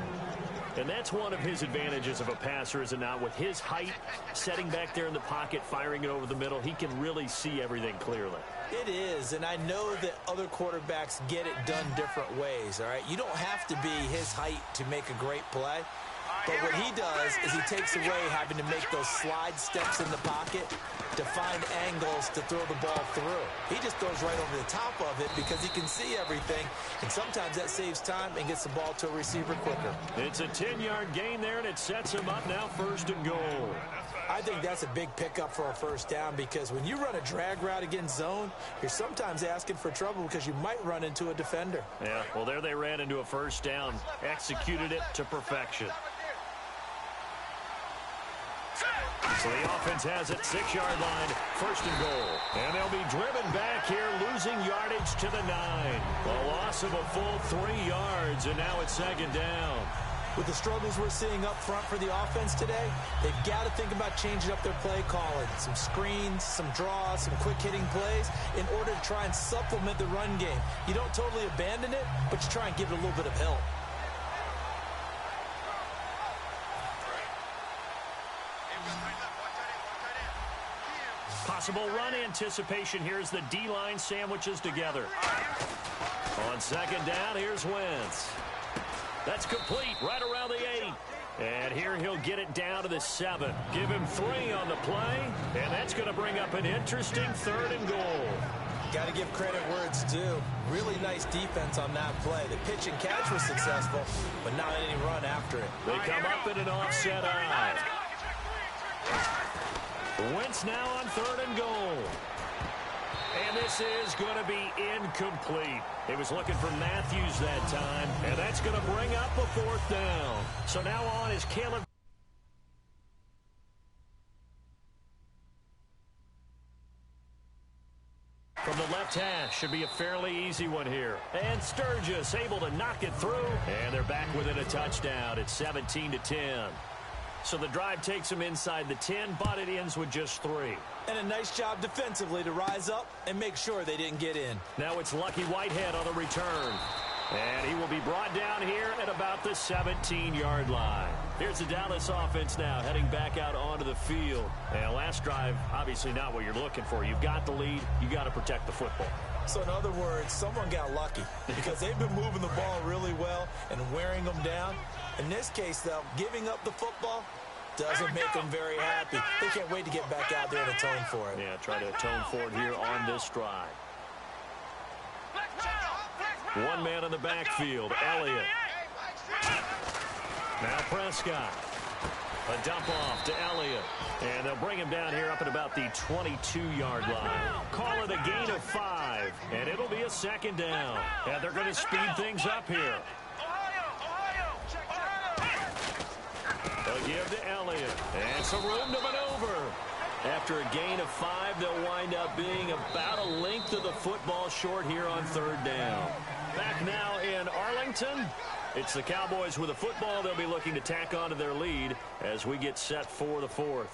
And that's one of his advantages of a passer, is it not? With his height, setting back there in the pocket, firing it over the middle, he can really see everything clearly. It is, and I know that other quarterbacks get it done different ways, all right? You don't have to be his height to make a great play. But what he does is he takes away having to make those slide steps in the pocket to find angles to throw the ball through. He just throws right over the top of it because he can see everything, and sometimes that saves time and gets the ball to a receiver quicker. It's a 10-yard gain there, and it sets him up now 1st and goal. I think that's a big pickup for a first down, because when you run a drag route against zone, you're sometimes asking for trouble because you might run into a defender. Yeah, well, there they ran into a first down, executed it to perfection. So the offense has it, 6-yard line, 1st and goal. And they'll be driven back here, losing yardage to the 9. A loss of a full 3 yards, and now it's 2nd down. With the struggles we're seeing up front for the offense today, they've got to think about changing up their play calling. Some screens, some draws, some quick-hitting plays in order to try and supplement the run game. You don't totally abandon it, but you try and give it a little bit of help. Possible run anticipation here as the D-line sandwiches together. On 2nd down, here's Wentz. That's complete right around the 8. And here he'll get it down to the 7. Give him 3 on the play, and that's going to bring up an interesting 3rd and goal. Got to give credit where it's due. Really nice defense on that play. The pitch and catch was successful, but not any run after it. They come up in an offset eye. Wentz now on 3rd and goal. And this is going to be incomplete. He was looking for Matthews that time, and that's going to bring up a 4th down. So now on is Caleb. From the left hash, should be a fairly easy one here. And Sturgis able to knock it through, and they're back within a touchdown. It's 17-10. So the drive takes them inside the 10, but it ends with just 3. And a nice job defensively to rise up and make sure they didn't get in. Now it's Lucky Whitehead on the return. And he will be brought down here at about the 17-yard line. Here's the Dallas offense now heading back out onto the field. And last drive, obviously not what you're looking for. You've got the lead. You got to protect the football. So in other words, someone got lucky because they've been moving the ball really well and wearing them down. In this case, though, giving up the football doesn't make them very happy. They can't wait to get back out there and atone for it. Yeah, try to atone for it here on this drive. One man in the backfield, Elliott. Now Prescott. A dump off to Elliott. And they'll bring him down here up at about the 22-yard line. Call it a gain of 5. And it'll be a 2nd down. And they're going to speed things up here. They'll give to Elliott. And some room to maneuver. After a gain of 5, they'll wind up being about a length of the football short here on 3rd down. Back now in Arlington. It's the Cowboys with a football. They'll be looking to tack onto their lead as we get set for the 4th.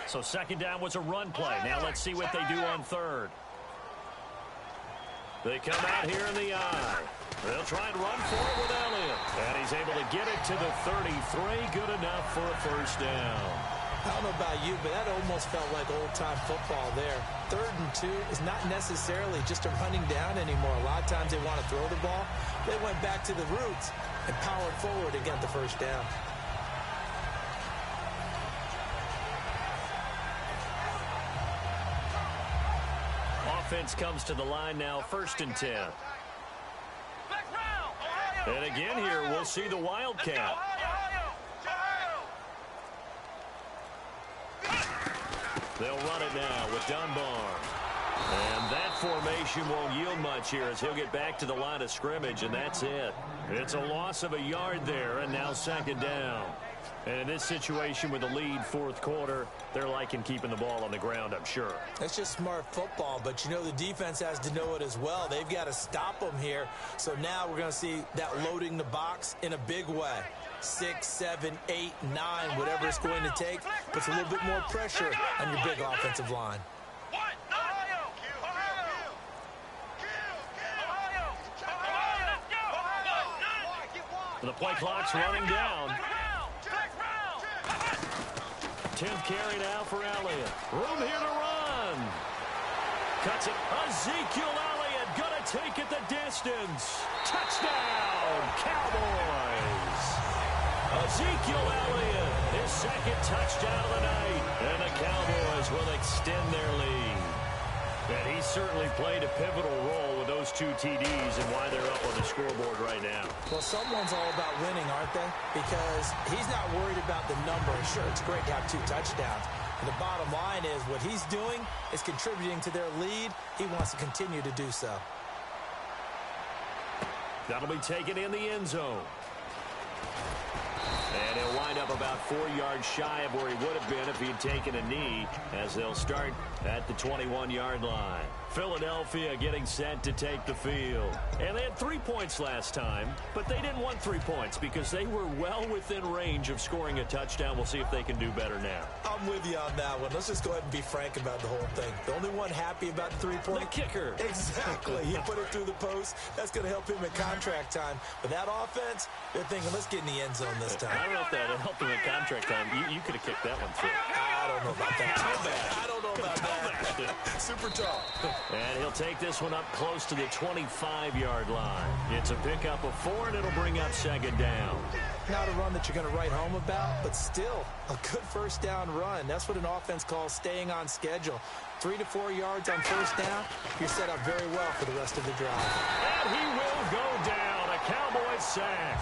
So 2nd down was a run play. Now let's see what they do on 3rd. They come out here in the eye. They'll try and run for it with Elliott. And he's able to get it to the 33. Good enough for a 1st down. I don't know about you, but that almost felt like old-time football there. 3rd and 2 is not necessarily just a running down anymore. A lot of times they want to throw the ball. They went back to the roots and powered forward and got the 1st down. Offense comes to the line now, 1st and 10. And again here, we'll see the Wildcat. They'll run it now with Dunbar. And that formation won't yield much here as he'll get back to the line of scrimmage, and that's it. It's a loss of a yard there, and now second down. And in this situation with the lead fourth quarter, they're liking keeping the ball on the ground, I'm sure. That's just smart football, but you know the defense has to know it as well. They've got to stop them here. So now we're going to see that loading the box in a big way. 6, 7, 8, 9, whatever it's going to take, puts a little bit more pressure on your big offensive line. The play clock's running down. 10th carry now for Elliott. Room here to run. Cuts it. Ezekiel Elliott going to take it the distance. Touchdown, Cowboys. Ezekiel Elliott, his second touchdown of the night. And the Cowboys will extend their lead. And he certainly played a pivotal role with those 2 TDs and why they're up on the scoreboard right now. Well, someone's all about winning, aren't they? Because he's not worried about the number. Sure, it's great to have 2 touchdowns. But the bottom line is what he's doing is contributing to their lead. He wants to continue to do so. That'll be taken in the end zone. And he'll wind up about 4 yards shy of where he would have been if he'd taken a knee, as they'll start at the 21-yard line. Philadelphia getting set to take the field. And they had 3 points last time, but they didn't want 3 points because they were well within range of scoring a touchdown. We'll see if they can do better now. I'm with you on that one. Let's just go ahead and be frank about the whole thing. The only one happy about the 3-point. The kicker. Exactly. He put it through the post. That's going to help him at contract time. But that offense, they're thinking, let's get in the end zone this time. I don't know if that helped him at contract time. You could have kicked that one through. I don't know about that. I don't know about that. Super tall. And he'll take this one up close to the 25-yard line. It's a pickup of 4, and it'll bring up second down. Not a run that you're going to write home about, but still a good first down run. That's what an offense calls staying on schedule. 3 to 4 yards on first down, you're set up very well for the rest of the drive. And he will go down. A Cowboys sack.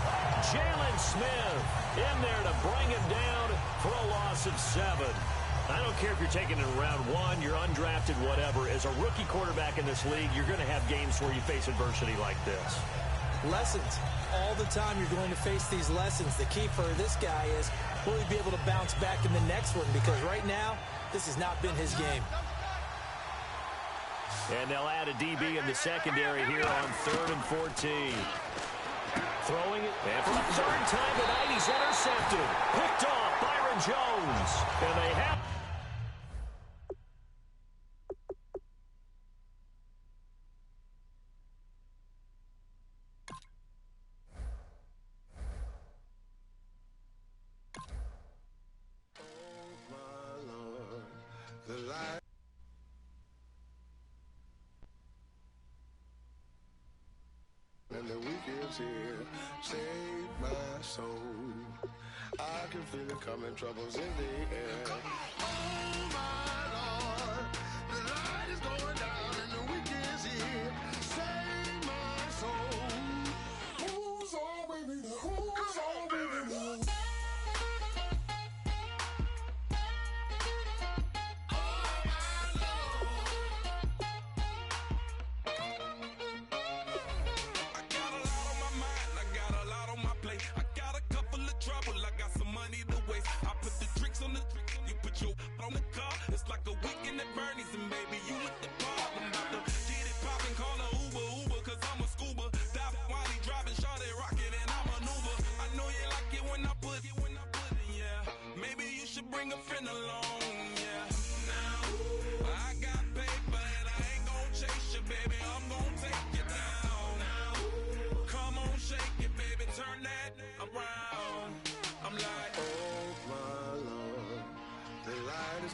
Jalen Smith in there to bring him down for a loss of 7. I don't care if you're taking it in round 1, you're undrafted, whatever. As a rookie quarterback in this league, you're going to have games where you face adversity like this. Lessons. All the time you're going to face these lessons. The key for this guy is, will he be able to bounce back in the next one? Because right now, this has not been his game. And they'll add a DB in the secondary here on 3rd and 14. Throwing it, and for the 3rd time tonight, he's intercepted. Picked off Byron Jones. And they have... And the weekend's here, save my soul. I can feel it coming, troubles in the air. Oh my Lord, the light is going down and the weekend's here, save my soul. Who's all with me? Who's all with me?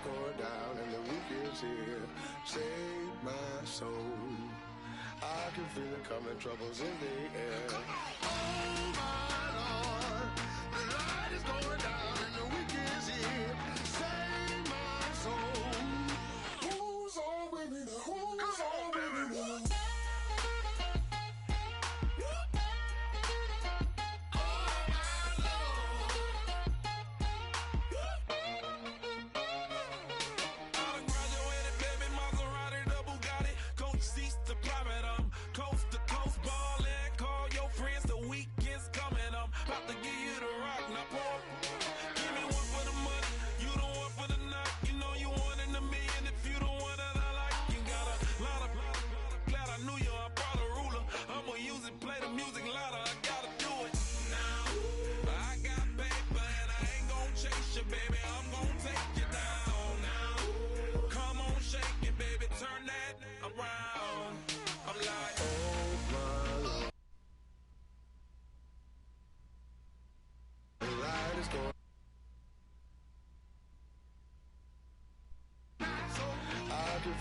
Going down and the weekend's here, save my soul. I can feel it coming, troubles in the air. Oh my Lord, the light is going down and the weekend's here, save my soul. Who's all with me? Who's all with me?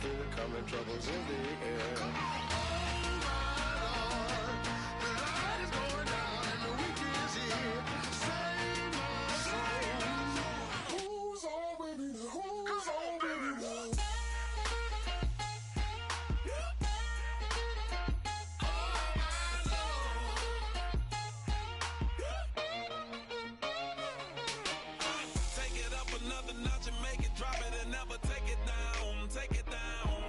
feel the coming troubles in the air. Oh my Lord, the light is going down and the weekend's here. Save my soul. Who's already there? Who's already there? Take it up another notch and make it drop it and never take it down. Take it down.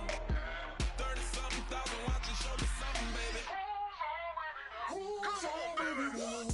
30-something thousand watching, show me something, baby. Who's already there?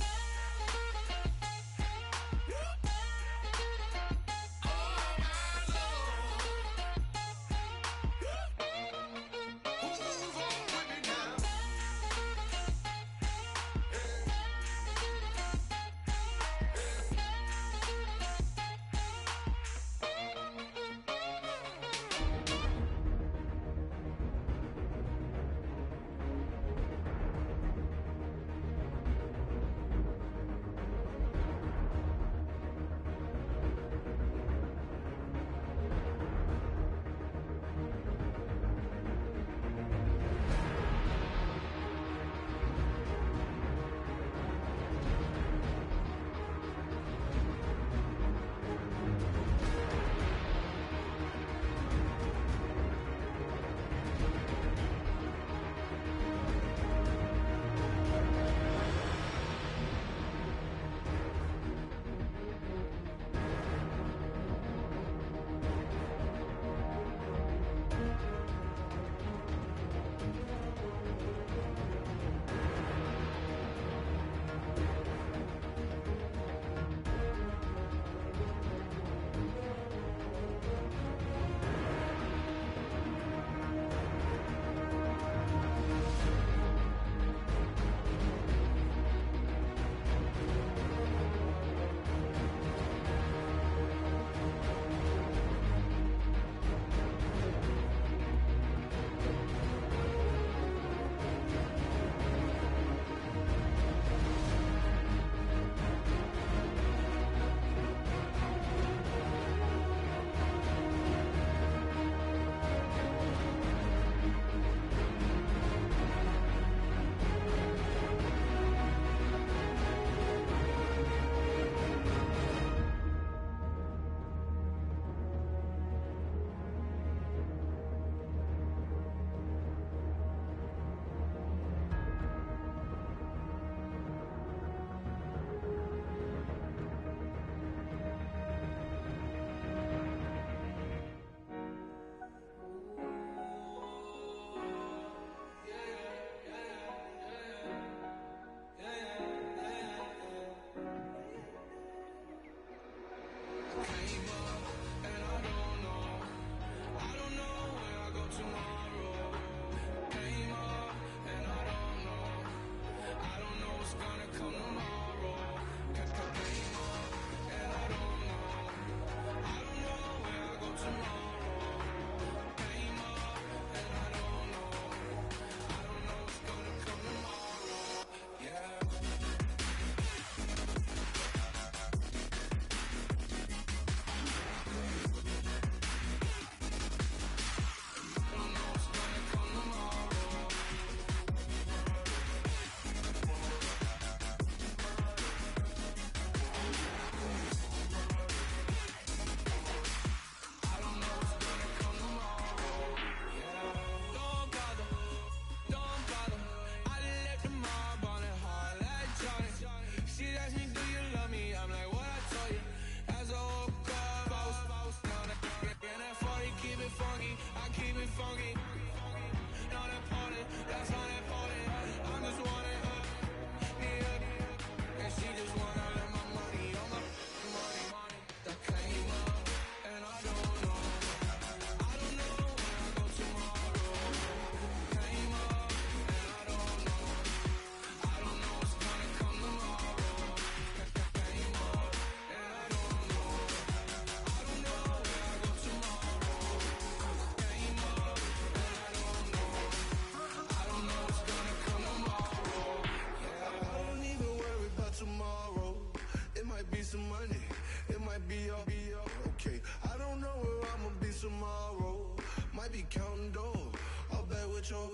might be counting dough. I'll bet with your,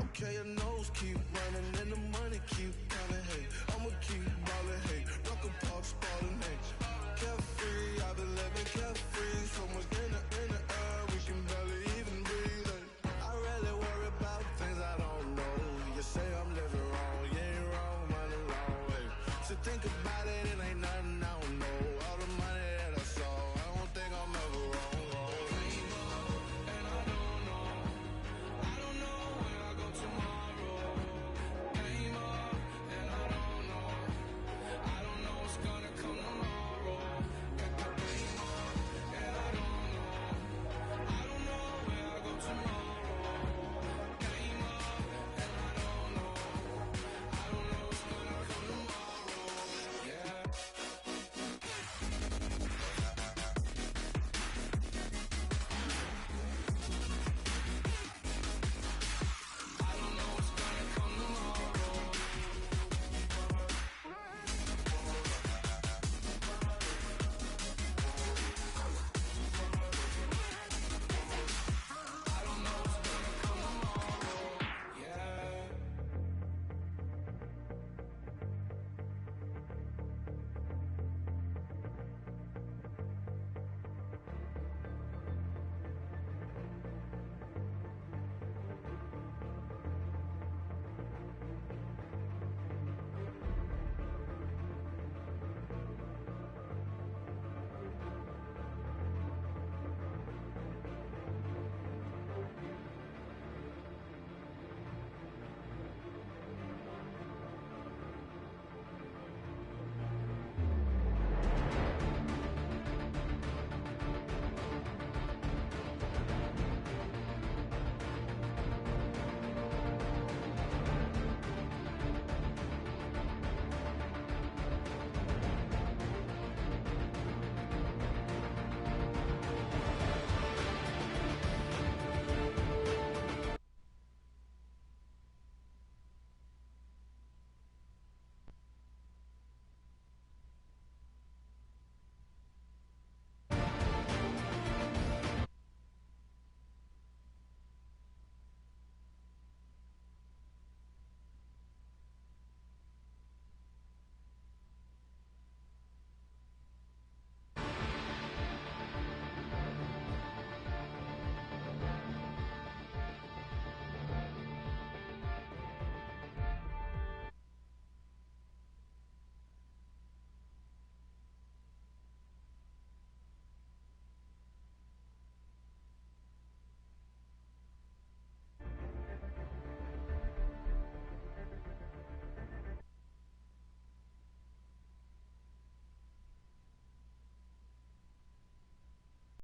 okay, your nose keep running and the money keep coming, hey. I'ma keep ballin', hey. Rock a pop, spallin', hey. Carefree, I've been living carefree, so much in the